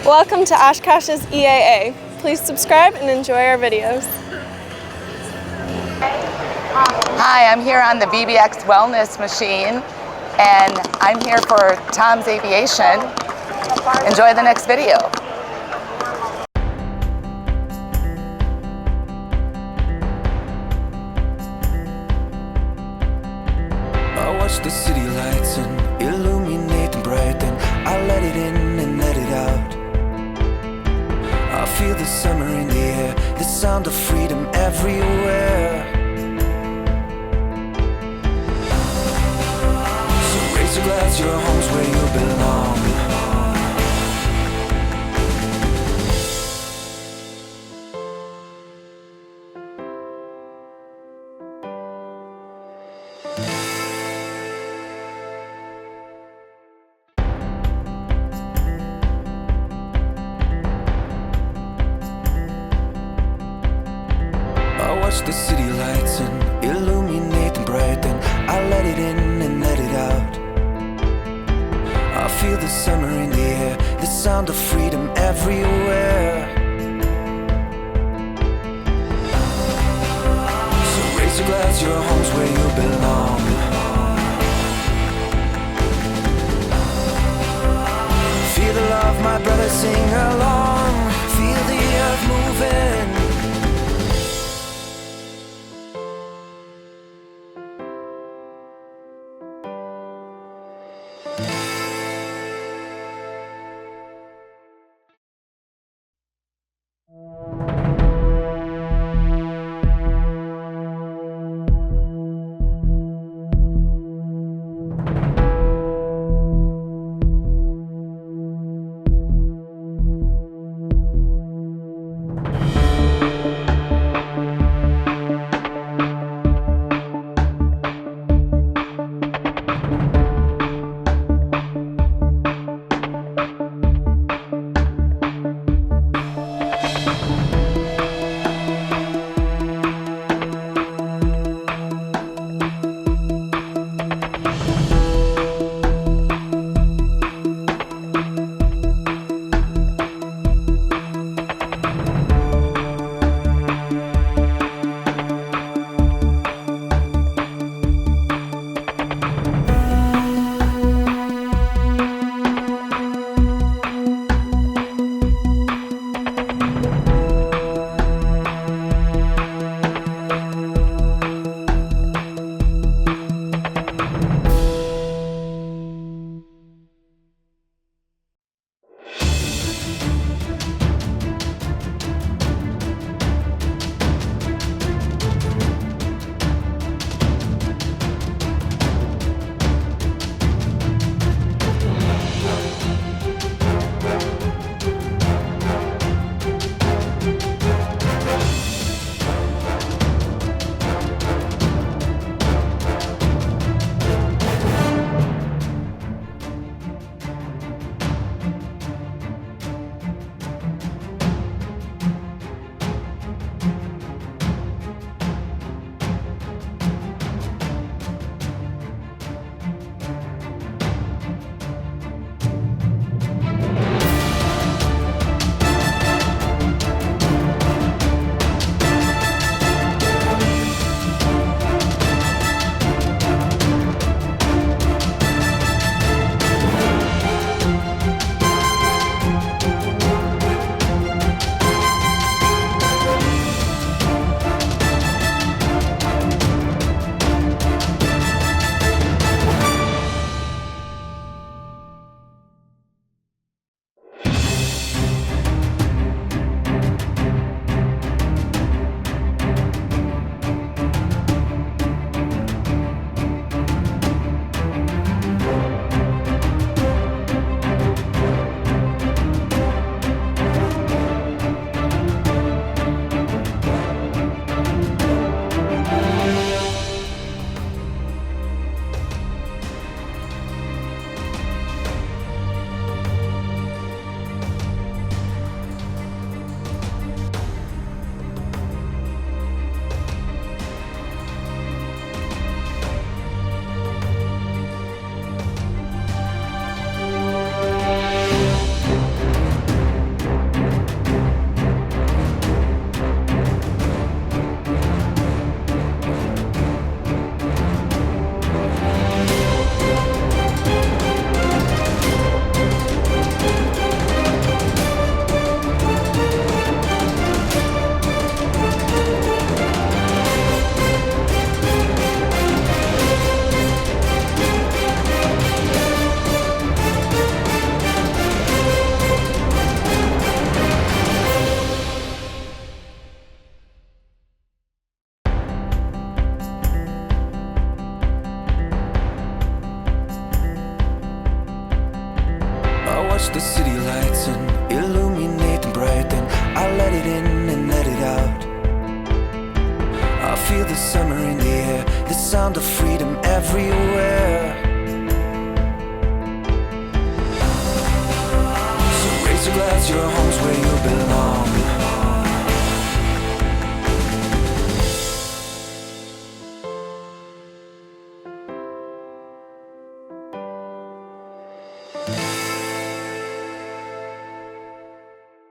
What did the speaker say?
Welcome to Oshkosh's EAA. Please subscribe and enjoy our videos. Hi, I'm here on the VBX Wellness machine, and I'm here for TomsAviation. Enjoy the next video. I watch the city lights and illuminate and brighten. I let it in and let it out. I feel the summer in the air, the sound of freedom everywhere. So raise your glass, your home's where you belong. I watch the city lights and illuminate and brighten. I let it in and let it out. I feel the summer in the air, the sound of freedom everywhere. So raise your glass, your home's where you belong. Feel the love, my brother, sing along. Feel the earth moving. the summer in the air, the sound of freedom everywhere. So raise your glass, your home's where you belong.